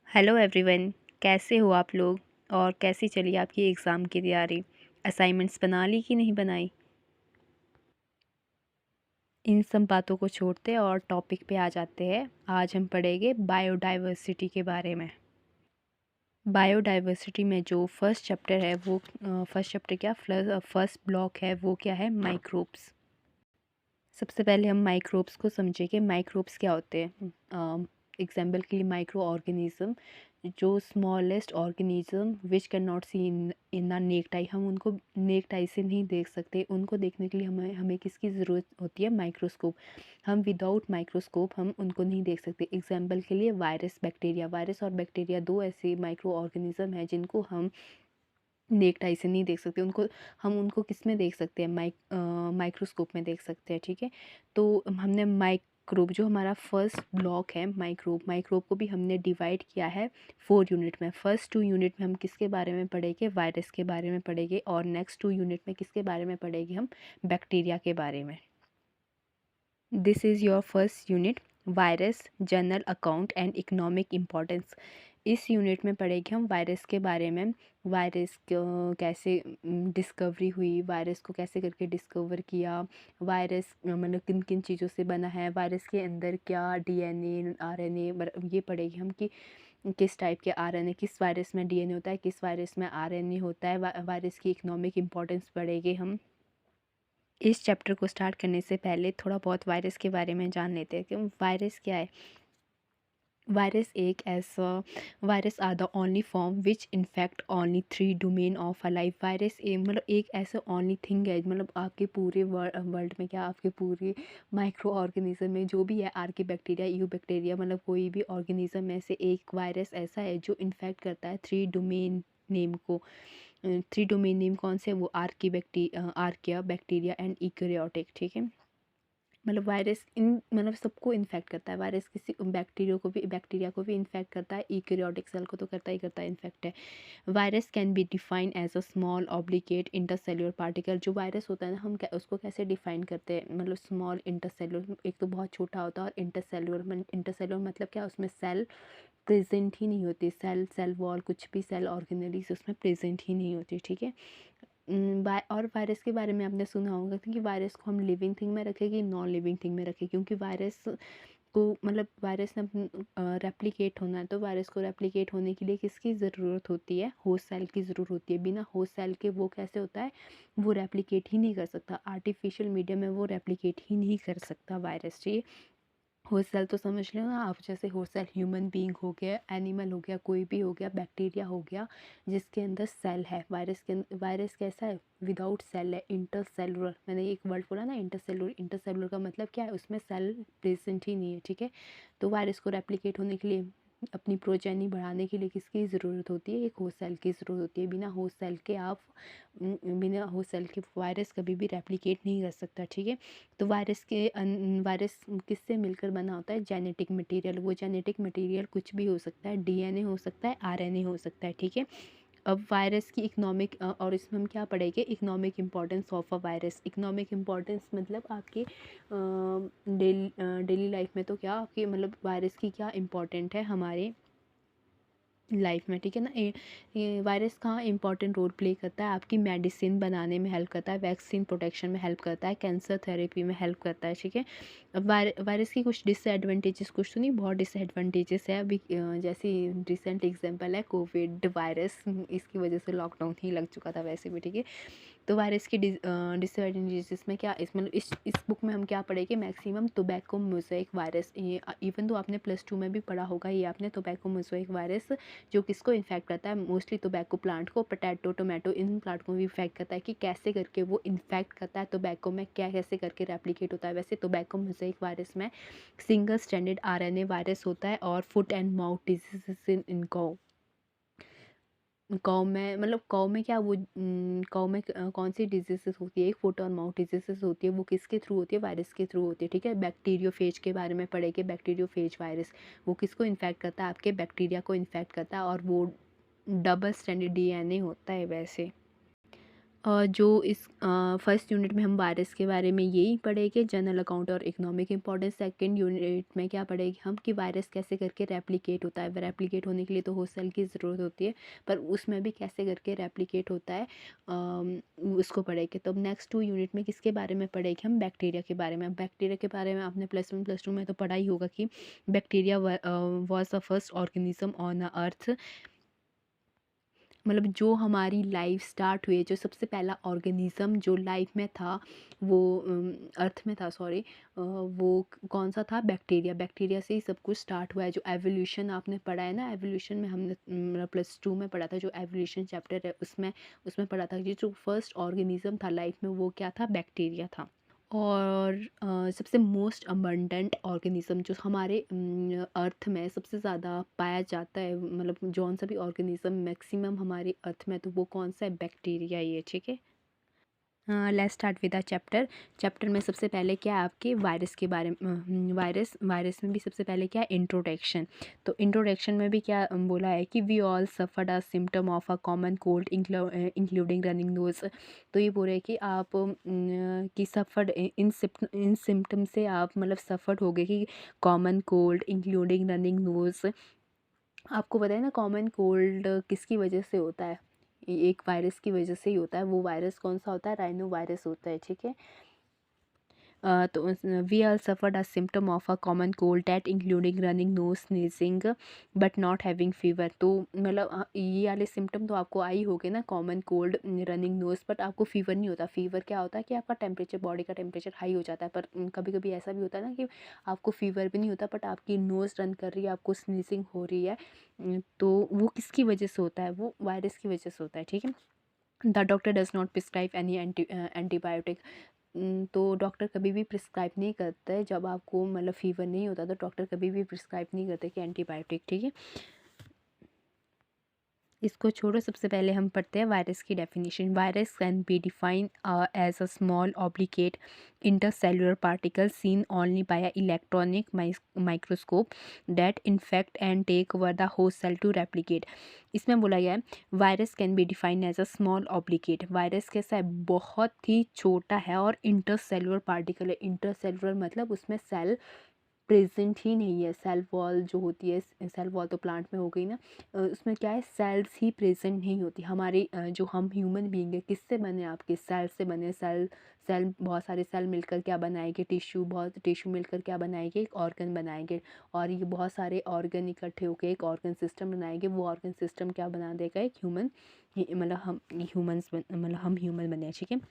Hello everyone. कैसे हो आप लोग? और कैसी चली आपकी एग्ज़ाम की तैयारी? असाइनमेंट्स बना ली कि नहीं बनाई? इन सब बातों को छोड़ते और टॉपिक पे आ जाते हैं। आज हम पढ़ेंगे बायोडाइवर्सिटी के बारे में। बायोडाइवर्सिटी में जो फर्स्ट चैप्टर है वो फर्स्ट चैप्टर क्या फर्स्ट ब्लॉक है वो क्या है? माइक्रोब्स। सबसे पहले हम माइक्रोब्स को समझेंगे। माइक्रोब्स क्या होते हैं? एग्जाम्पल के लिए माइक्रो ऑर्गेनिज्म, जो smallest organism which can not see in the naked eye. हम उनको नेक्ड आई से नहीं देख सकते। उनको देखने के लिए हमें हमें किसकी ज़रूरत होती है? माइक्रोस्कोप। हम विदाउट माइक्रोस्कोप हम उनको नहीं देख सकते। एग्जाम्पल के लिए वायरस, बैक्टीरिया। वायरस और बैक्टीरिया दो ऐसे माइक्रो ऑर्गेनिज्म हैं जिनको हम नेक्ड आई से नहीं देख सकते। हम उनको किस में देख सकते हैं? माइक्रोस्कोप में देख सकते हैं। ठीक है, तो हमने माइक्रोब, जो हमारा फर्स्ट ब्लॉक है माइक्रोब को भी हमने डिवाइड किया है 4 यूनिट में। फर्स्ट 2 यूनिट में हम किसके बारे में पढ़ेंगे? वायरस के बारे में पढ़ेंगे। और नेक्स्ट 2 यूनिट में किसके बारे में पढ़ेंगे? हम बैक्टीरिया के बारे में। This is your first unit, virus, general account and economic importance. इस यूनिट में पढ़ेंगे हम वायरस के बारे में। वायरस कैसे डिस्कवरी हुई, वायरस को कैसे करके डिस्कवर किया, वायरस मतलब किन किन चीज़ों से बना है, वायरस के अंदर क्या डीएनए आरएनए ये पढ़ेंगे हम कि किस टाइप के आरएनए, किस वायरस में डीएनए होता है, किस वायरस में आरएनए होता है। वायरस की इकोनॉमिक इम्पोर्टेंस पढ़ेंगे हम। इस चैप्टर को स्टार्ट करने से पहले थोड़ा बहुत वायरस के बारे में जान लेते हैं कि वायरस क्या है। वायरस एक ऐसा virus are the only form which infect only 3 domain of a life. Virus मतलब एक ऐसा ओनली थिंग है, मतलब आपके पूरे वर्ल्ड में, क्या आपके पूरे माइक्रो ऑर्गेनिज्म में जो भी है, आर्की बैक्टीरिया, यू बैक्टीरिया, मतलब कोई भी ऑर्गेनिज्म में से एक वायरस ऐसा है जो इन्फेक्ट करता है 3 डोमेन नेम को। 3 डोमेन नेम कौन से? वो आर्किया बैक्टीरिया एंड यूकेरियोटिक। ठीक है, मतलब वायरस इन मतलब सबको इन्फेक्ट करता है। वायरस किसी बैक्टीरिया को भी इन्फेक्ट करता है, यूकेरियोटिक सेल को तो करता ही करता है इन्फेक्ट है। Virus can be define as a small obligate intercellular particle. जो वायरस होता है ना, हम उसको कैसे डिफाइन करते हैं? मतलब स्मॉल इंटरसेल्युलर, एक तो बहुत छोटा होता है, और इंटरसेल्युलर मतलब क्या? उसमें सेल प्रेजेंट ही नहीं होती। सेल वॉल, कुछ भी सेल ऑर्गेनलीज उसमें प्रेजेंट ही नहीं होती। ठीक है, और वायरस के बारे में आपने सुना होगा कि वायरस को हम लिविंग थिंग में रखें कि नॉन लिविंग थिंग में रखें, क्योंकि वायरस को मतलब वायरस ने रेप्लिकेट होना है, तो वायरस को रेप्लिकेट होने के लिए किसकी ज़रूरत होती है? होस्ट सेल की ज़रूरत होती है। बिना होस्ट सेल के वो कैसे होता है? वो रेप्लिकेट ही नहीं कर सकता। आर्टिफिशियल मीडियम में वो रेप्लिकेट ही नहीं कर सकता वायरस। ठीक है, होस्ट सेल तो समझ लो ना आप, जैसे होस्ट सेल ह्यूमन बीइंग हो गया, एनिमल हो गया, कोई भी हो गया, बैक्टीरिया हो गया, जिसके अंदर सेल है। वायरस कैसा है? विदाउट सेल है, इंटरसेलुलर। मैंने एक वर्ड बोला ना, इंटरसेलुलर। इंटरसेलुलर का मतलब क्या है? उसमें सेल प्रेजेंट ही नहीं है। ठीक है, तो वायरस को रेप्लिकेट होने के लिए, अपनी प्रोजेनी बढ़ाने के लिए किसकी ज़रूरत होती है? एक होस्ट सेल की ज़रूरत होती है। बिना होस्ट सेल के वायरस कभी भी रेप्लिकेट नहीं कर सकता। ठीक है, तो वायरस किससे मिलकर बना होता है? Genetic material. वो जेनेटिक मटेरियल कुछ भी हो सकता है, डीएनए हो सकता है, आरएनए हो सकता है। ठीक है, अब वायरस की इकोनॉमिक और इसमें हम क्या पढ़ेंगे? Economic importance of a virus. Economic importance मतलब आपके डेली लाइफ में तो क्या आपकी मतलब वायरस की क्या इम्पोर्टेंट है हमारे लाइफ में। ठीक है ना, ये वायरस कहाँ इंपॉर्टेंट रोल प्ले करता है? आपकी मेडिसिन बनाने में हेल्प करता है, वैक्सीन प्रोटेक्शन में हेल्प करता है, कैंसर थेरेपी में हेल्प करता है। ठीक है, अब वायरस की कुछ डिसएडवांटेजेस, कुछ तो नहीं, बहुत डिसएडवांटेजेस है। अभी जैसे रिसेंट एग्जांपल है कोविड वायरस, इसकी वजह से लॉकडाउन ही लग चुका था वैसे भी। ठीक है, तो वायरस की डिसएडवांटेजेस में क्या, इस बुक में हम क्या पढ़ेंगे? Maximum tobacco mosaic virus. ये इवन तो आपने +2 में भी पढ़ा होगा, ये आपने टोबैको मोज़ेक वायरस, जो किसको इन्फेक्ट करता है? मोस्टली टोबैको प्लांट को, पोटैटो, टोमेटो, इन प्लांट को भी इन्फेक्ट करता है। कि कैसे करके वो इन्फेक्ट करता है टोबैको में, क्या कैसे करके रेप्लिकेट होता है? वैसे टोबैको मोज़ेक वायरस में सिंगल स्ट्रैंडेड आरएनए वायरस होता है, और foot and mouth disease in cow. Cow में क्या, वो काऊ में कौन सी डिजीजेस होती है? एक फुट और माउथ डिजीजेस होती है। वो किसके थ्रू होती है? वायरस के थ्रू होती है। ठीक है, बैक्टीरियोफेज के बारे में पढ़ेंगे। बैक्टीरियोफेज वायरस वो किसको इन्फेक्ट करता है? आपके बैक्टीरिया को इन्फेक्ट करता है, और वो डबल स्ट्रैंडेड डीएनए होता है वैसे। जो इस फर्स्ट यूनिट में हम वायरस के बारे में यही पढ़ेंगे, जनरल अकाउंट और इकोनॉमिक इंपॉर्टेंस। सेकंड यूनिट में क्या पढ़ेंगे हम कि वायरस कैसे करके रेप्लिकेट होता है। रेप्लिकेट होने के लिए तो होस्ट सेल की ज़रूरत होती है, पर उसमें भी कैसे करके रेप्लिकेट होता है उसको पढ़ेंगे। तो अब नेक्स्ट 2 यूनिट में किसके बारे में पढ़ेंगे हम? बैक्टीरिया के बारे में। बैक्टीरिया के बारे में आपने प्लस 1 प्लस 2 में तो पढ़ा ही होगा कि bacteria was the first organism on earth. मतलब जो हमारी लाइफ स्टार्ट हुई है, जो सबसे पहला ऑर्गेनिज्म जो लाइफ में था वो अर्थ में था, सॉरी, वो कौन सा था? बैक्टीरिया। बैक्टीरिया से ही सब कुछ स्टार्ट हुआ है। जो एवोल्यूशन आपने पढ़ा है ना, एवोल्यूशन में हमने प्लस 2 में पढ़ा था, जो एवोल्यूशन चैप्टर है उसमें उसमें पढ़ा था कि जो फर्स्ट ऑर्गेनिज्म था लाइफ में वो क्या था? बैक्टीरिया था। और सबसे मोस्ट अबंडेंट ऑर्गेनिज्म जो हमारे अर्थ में सबसे ज़्यादा पाया जाता है, मतलब जौन सा भी ऑर्गेनिज्म मैक्सिमम हमारे अर्थ में, तो वो कौन सा है? बैक्टीरिया ही है, ठीक है। Let's start with the chapter. Chapter में सबसे पहले क्या है आपके वायरस के बारे में। वायरस में भी सबसे पहले क्या है? इंट्रोडक्शन। तो इंट्रोडक्शन में भी क्या बोला है कि we all suffered a symptom of a common cold including running nose. तो ये बोल रहे हैं कि आप कि सफर्ड इन सिम्टम से आप मतलब सफर्ड हो गए कि common cold including running knows. आपको पता है ना कॉमन कोल्ड किसकी वजह से होता है? एक वायरस की वजह से ही होता है। वो वायरस कौन सा होता है? राइनो वायरस होता है, ठीक है। तो we are suffered a symptom of a common cold that including running nose sneezing but not having fever. तो मतलब ये वाले सिम्टम तो आपको आई होंगे ना, common cold, running nose, but आपको फीवर नहीं होता। फीवर क्या होता है कि आपका टेम्परेचर, बॉडी का टेम्परेचर हाई हो जाता है। पर कभी कभी ऐसा भी होता है ना कि आपको फीवर भी नहीं होता, बट आपकी नोज़ रन कर रही है, आपको स्नीजिंग हो रही है। तो वो किसकी वजह से होता है? वो वायरस की वजह से होता है, ठीक है। The doctor does not prescribe any antibiotic. तो डॉक्टर कभी भी प्रिस्क्राइब नहीं करता है जब आपको मतलब फ़ीवर नहीं होता, तो डॉक्टर कभी भी प्रिस्क्राइब नहीं करते कि एंटीबायोटिक, ठीक है। इसको छोड़ो, सबसे पहले हम पढ़ते हैं वायरस की definition. Virus can be define as a small obligate intercellular particle seen only by a electronic microscope that infect and take over the host cell to replicate. इसमें बोला गया है virus can be define as a small obligate. Virus कैसा है? बहुत ही छोटा है और इंटरसेलुलर पार्टिकल है। इंटरसेलुलर मतलब उसमें सेल प्रेजेंट ही नहीं है। सेल वॉल जो होती है, सेल वॉल तो प्लांट में हो गई ना, उसमें क्या है? सेल्स ही प्रेजेंट नहीं होती। हमारे जो हम ह्यूमन बीइंग है किससे बने? आपके सेल से बने। सेल सेल बहुत सारे सेल मिलकर क्या बनाएंगे? टिश्यू। बहुत टिश्यू मिलकर क्या बनाएंगे? एक ऑर्गन बनाएंगे। और ये बहुत सारे ऑर्गन इकट्ठे होकर एक ऑर्गन सिस्टम बनाएंगे। वो ऑर्गन सिस्टम क्या बना देगा? एक ह्यूमन, मतलब हम ह्यूमंस मतलब हम ह्यूमन बने हैं, ठीक है।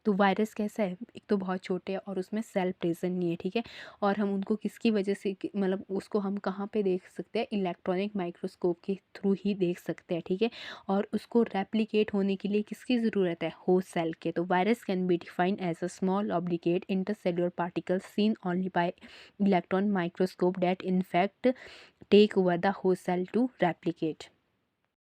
तो वायरस कैसा है? एक तो बहुत छोटे हैं और उसमें सेल प्रेजेंट नहीं है, ठीक है। और हम उनको किसकी वजह से मतलब उसको हम कहाँ पे देख सकते हैं? इलेक्ट्रॉनिक माइक्रोस्कोप के थ्रू ही देख सकते हैं, ठीक है। और उसको रेप्लिकेट होने के लिए किसकी ज़रूरत है? होस्ट सेल के। तो virus can be defined as a small obligate intercellular particle seen only by electron microscope that infect take over the host cell to replicate.